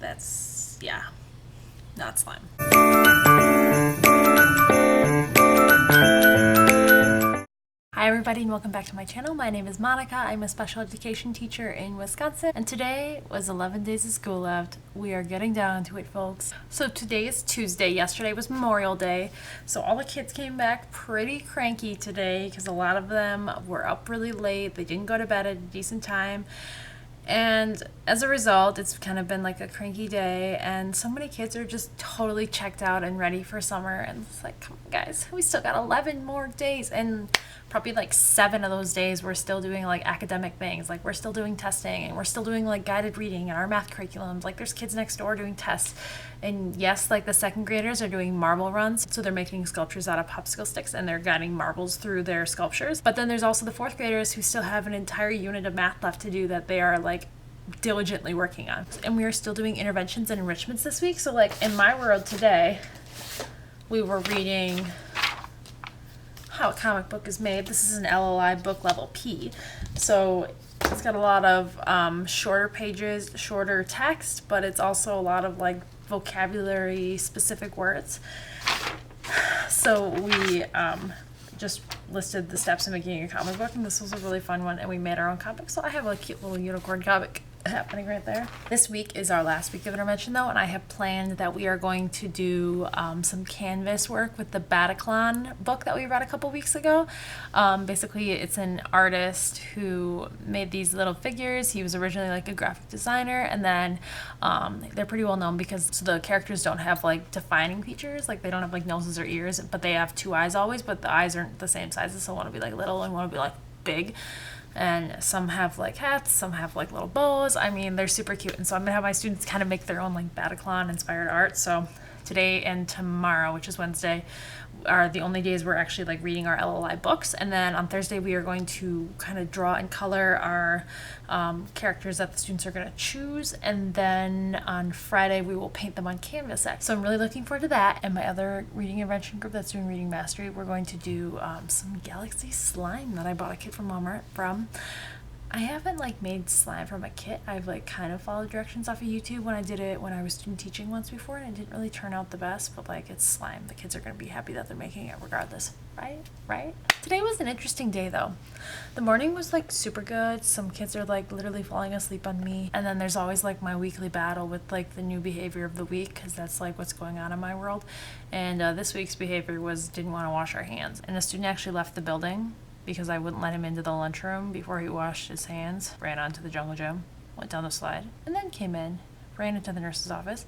that's, yeah, not slime. Hi everybody and welcome back to my channel. My name is Monica. I'm a special education teacher in Wisconsin, and today was 11 days of school left. We are getting down to it, folks. So today is Tuesday. Yesterday was Memorial Day, so all the kids came back pretty cranky today because a lot of them were up really late. They didn't go to bed at a decent time. And as a result, it's kind of been like a cranky day, and so many kids are just totally checked out and ready for summer. And it's like, come on guys, we still got 11 more days, and probably like 7 of those days we're still doing like academic things. Like we're still doing testing, and we're still doing like guided reading and our math curriculums. Like there's kids next door doing tests. And yes, like the second graders are doing marble runs. So they're making sculptures out of popsicle sticks and they're guiding marbles through their sculptures. But then there's also the fourth graders who still have an entire unit of math left to do that they are like diligently working on. And we are still doing interventions and enrichments this week. So like in my world today, we were reading How a Comic Book is Made. This is an LLI book level P. So it's got a lot of shorter pages, shorter text, but it's also a lot of like vocabulary specific words. So we just listed the steps in making a comic book, and this was a really fun one, and we made our own comic. So I have a cute little unicorn comic happening right there. This week is our last week of intervention though, and I have planned that we are going to do some canvas work with the Bataclan book that we read a couple weeks ago. Basically it's an artist who made these little figures. He was originally like a graphic designer, and then they're pretty well known because the characters don't have like defining features, like they don't have like noses or ears, but they have 2 eyes always, but the eyes aren't the same sizes, so one will be like little and one will be like big. And some have like hats, some have like little bows. I mean, they're super cute. And so I'm gonna have my students kind of make their own like Bataclan inspired art. So today and tomorrow, which is Wednesday, are the only days we're actually like reading our LLI books. And then on Thursday we are going to kind of draw and color our characters that the students are going to choose, and then on Friday we will paint them on canvas. So I'm really looking forward to that. And my other reading intervention group that's doing reading mastery, we're going to do some galaxy slime that I bought a kit from Walmart from. I haven't like made slime from a kit. I've like kind of followed directions off of YouTube when I did it when I was student teaching once before, and it didn't really turn out the best, but like it's slime. The kids are going to be happy that they're making it regardless, right? Today was an interesting day though. The morning was like super good. Some kids are like literally falling asleep on me, and then there's always like my weekly battle with like the new behavior of the week, because that's like what's going on in my world. And this week's behavior was didn't want to wash our hands, and a student actually left the building because I wouldn't let him into the lunchroom before he washed his hands, ran onto the jungle gym, went down the slide, and then came in, ran into the nurse's office,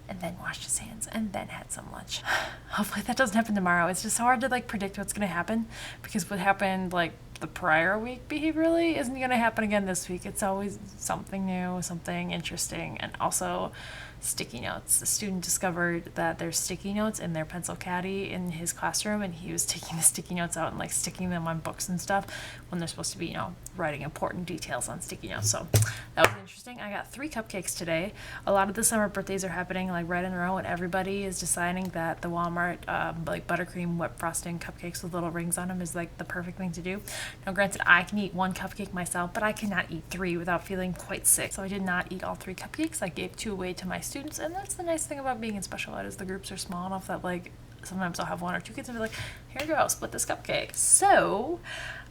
and then washed his hands, and then had some lunch. Hopefully that doesn't happen tomorrow. It's just hard to like predict what's gonna happen, because what happened like the prior week behaviorally isn't gonna happen again this week. It's always something new, something interesting. And also sticky notes. The student discovered that there's sticky notes in their pencil caddy in his classroom, and he was taking the sticky notes out and like sticking them on books and stuff when they're supposed to be, you know, writing important details on sticky notes. So that was interesting. I got 3 cupcakes today. A lot of the summer birthdays are happening like right in a row, and everybody is deciding that the Walmart like buttercream wet frosting cupcakes with little rings on them is like the perfect thing to do. Now granted, I can eat 1 cupcake myself, but I cannot eat 3 without feeling quite sick. So I did not eat all 3 cupcakes. I gave 2 away to my students, and that's the nice thing about being in special ed, is the groups are small enough that like sometimes I'll have 1 or 2 kids and be like, here you go, split this cupcake. So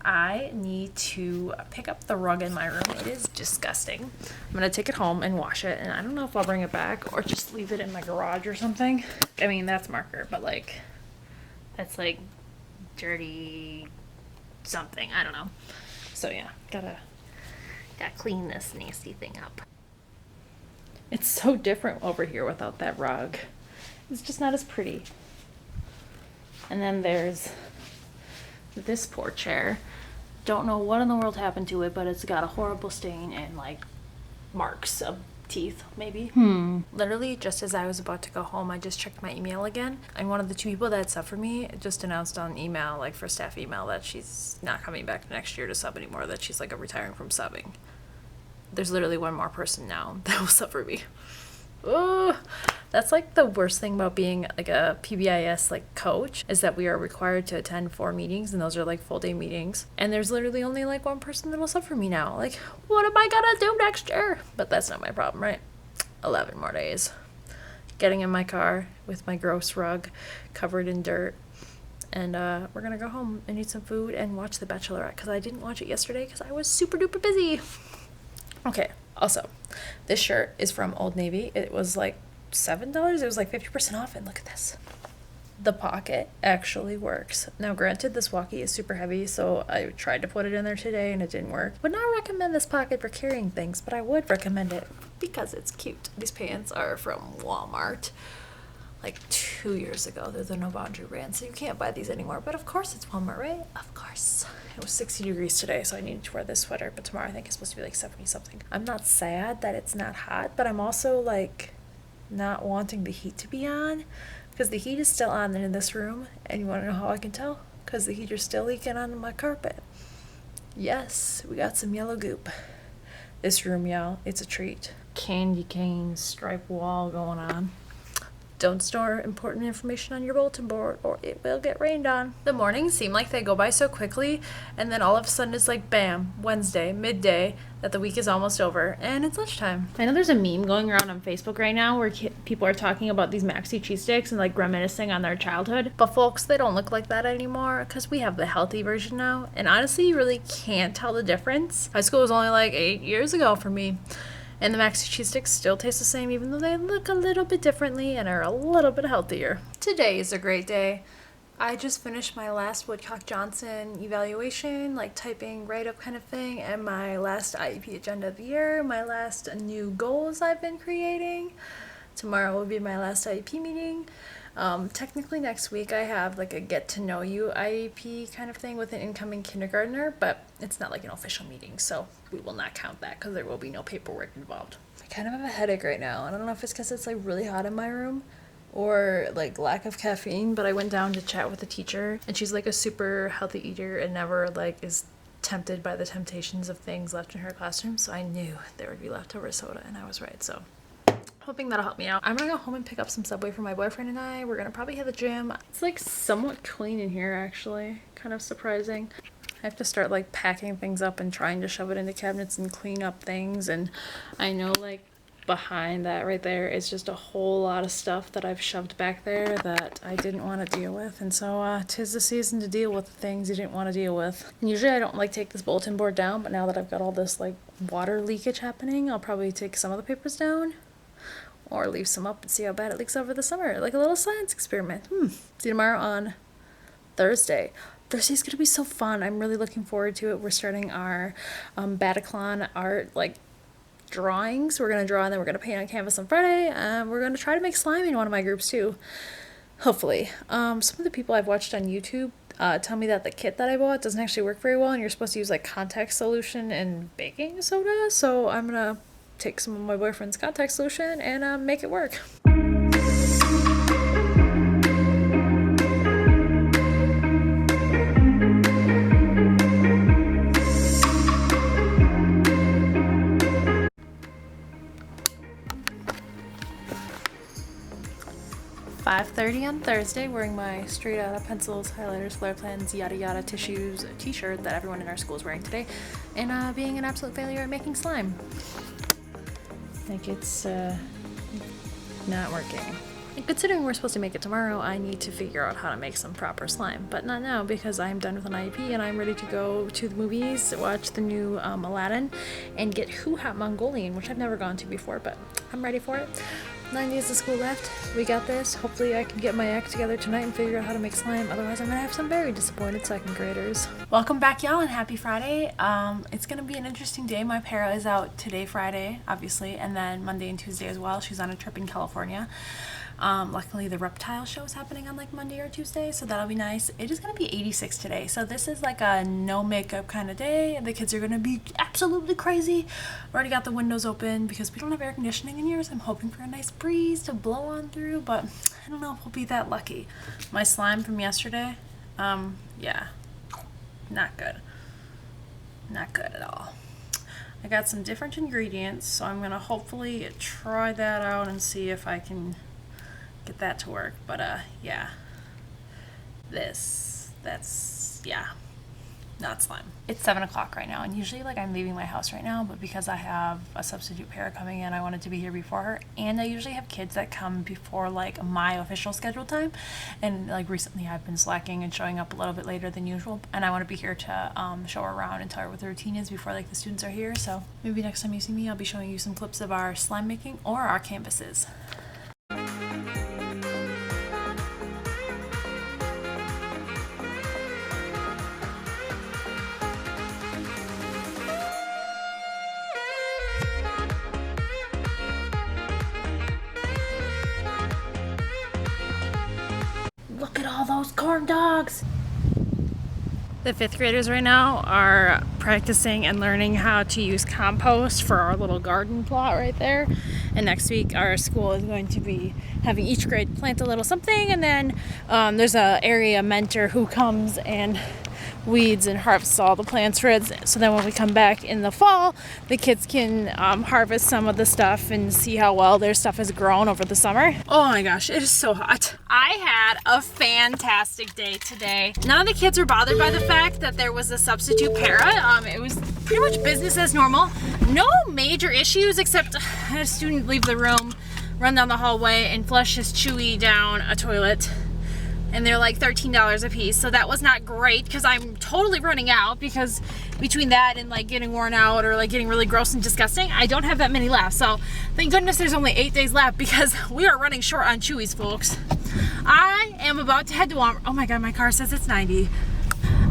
I need to pick up the rug in my room. It is disgusting. I'm gonna take it home and wash it, and I don't know if I'll bring it back or just leave it in my garage or something. I mean, that's marker, but like that's like dirty something, I don't know. So yeah, gotta clean this nasty thing up. It's so different over here without that rug. It's just not as pretty. And then there's this poor chair. Don't know what in the world happened to it, but it's got a horrible stain and like marks of teeth, maybe. Literally, just as I was about to go home, I just checked my email again, and one of the 2 people that subbed for me just announced on email, like for staff email, that she's not coming back next year to sub anymore, that she's like retiring from subbing. There's literally 1 more person now that will sub for me. Oh, that's like the worst thing about being like a PBIS like coach, is that we are required to attend 4 meetings, and those are like full day meetings, and there's literally only like 1 person that'll sub for me now. Like, what am I gonna do next year? But that's not my problem, right? 11 more days. Getting in my car with my gross rug covered in dirt. And we're gonna go home and eat some food and watch The Bachelorette, because I didn't watch it yesterday because I was super duper busy. Okay, also, this shirt is from Old Navy. It was like $7. It was like 50% off, and look at this. The pocket actually works. Now, granted, this walkie is super heavy, so I tried to put it in there today and it didn't work. Would not recommend this pocket for carrying things, but I would recommend it because it's cute. These pants are from Walmart like 2 years ago. They're the No Boundary brand, so you can't buy these anymore. But of course it's Walmart, right? Of course. It was 60 degrees today, so I needed to wear this sweater, but tomorrow I think it's supposed to be like 70 something. I'm not sad that it's not hot, but I'm also like not wanting the heat to be on, because the heat is still on in this room. And you want to know how I can tell? Because the heater's still leaking onto my carpet. Yes, we got some yellow goop. This room, y'all, it's a treat. Candy cane stripe wall going on. Don't store important information on your bulletin board or it will get rained on. The mornings seem like they go by so quickly, and then all of a sudden it's like bam, Wednesday, midday, that the week is almost over and it's lunchtime. I know there's a meme going around on Facebook right now where people are talking about these maxi cheese sticks and like reminiscing on their childhood. But folks, they don't look like that anymore because we have the healthy version now. And honestly, you really can't tell the difference. High school was only like 8 years ago for me. And the maxi cheese sticks still taste the same, even though they look a little bit differently and are a little bit healthier. Today is a great day. I just finished my last Woodcock Johnson evaluation, like typing write-up kind of thing, and my last IEP agenda of the year, my last new goals I've been creating. Tomorrow will be my last IEP meeting. Technically next week I have like a get to know you IEP kind of thing with an incoming kindergartner, but it's not like an official meeting, so we will not count that because there will be no paperwork involved. I kind of have a headache right now, and I don't know if it's because it's like really hot in my room or like lack of caffeine, but I went down to chat with the teacher, and she's like a super healthy eater and never like is tempted by the temptations of things left in her classroom, so I knew there would be leftover soda, and I was right. So hoping that'll help me out. I'm gonna go home and pick up some Subway for my boyfriend and I. We're gonna probably hit the gym. It's like somewhat clean in here actually, kind of surprising. I have to start like packing things up and trying to shove it into cabinets and clean up things, and I know like behind that right there is just a whole lot of stuff that I've shoved back there that I didn't want to deal with, and so 'tis the season to deal with the things you didn't want to deal with. And usually I don't like take this bulletin board down, but now that I've got all this like water leakage happening, I'll probably take some of the papers down or leave some up and see how bad it leaks over the summer, like a little science experiment. See you tomorrow on Thursday. Thursday's gonna be so fun. I'm really looking forward to it. We're starting our Bataclan art like drawings. We're gonna draw and then we're gonna paint on canvas on Friday. We're gonna try to make slime in one of my groups too, hopefully. Some of the people I've watched on YouTube tell me that the kit that I bought doesn't actually work very well, and you're supposed to use like contact solution and baking soda, so I'm gonna take some of my boyfriend's contact solution and make it work. 5:30 on Thursday, wearing my straight out of pencils, highlighters, flare plans, yada yada tissues t-shirt that everyone in our school is wearing today, and being an absolute failure at making slime. Like it's not working. And considering we're supposed to make it tomorrow, I need to figure out how to make some proper slime, but not now because I'm done with an IEP and I'm ready to go to the movies, watch the new Aladdin, and get Hoo Ha Mongolian, which I've never gone to before, but I'm ready for it. 9 days of school left. We got this. Hopefully I can get my act together tonight and figure out how to make slime. Otherwise I'm gonna have some very disappointed second graders. Welcome back, y'all, and happy Friday. It's gonna be an interesting day. My para is out today, Friday, obviously, and then Monday and Tuesday as well. She's on a trip in California. Luckily the reptile show is happening on like Monday or Tuesday, so that'll be nice. It is gonna be 86 today, so this is like a no makeup kind of day. The kids are gonna be absolutely crazy. I've already got the windows open because we don't have air conditioning in here, so I'm hoping for a nice breeze to blow on through, but I don't know if we'll be that lucky. My slime from yesterday, yeah, not good. Not good at all. I got some different ingredients, so I'm gonna hopefully try that out and see if I can get that to work. But yeah, yeah, not slime. It's 7 o'clock right now, and usually like I'm leaving my house right now, but because I have a substitute parent coming in, I wanted to be here before her, and I usually have kids that come before like my official schedule time, and like recently I've been slacking and showing up a little bit later than usual, and I want to be here to show her around and tell her what the routine is before like the students are here. So maybe next time you see me, I'll be showing you some clips of our slime making or our canvases. Look at all those corn dogs! The 5th graders right now are practicing and learning how to use compost for our little garden plot right there. And next week our school is going to be having each grade plant a little something, and then there's a area mentor who comes and weeds and harvests all the plants for it, so then when we come back in the fall, the kids can harvest some of the stuff and see how well their stuff has grown over the summer. Oh my gosh, it is so hot. I had a fantastic day today. None of the kids were bothered by the fact that there was a substitute para. It was pretty much business as normal. No major issues, except I had a student leave the room, run down the hallway, and flush his Chewy down a toilet. And they're like $13 a piece, so that was not great because I'm totally running out, because between that and like getting worn out or like getting really gross and disgusting, I don't have that many left. So thank goodness there's only 8 days left, because we are running short on Chewies, folks. I am about to head to Walmart. Oh my god, my car says it's 90.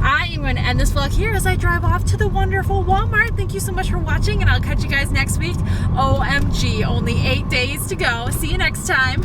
I am going to end this vlog here as I drive off to the wonderful Walmart. Thank you so much for watching, and I'll catch you guys next week. OMG, only 8 days to go. See you next time.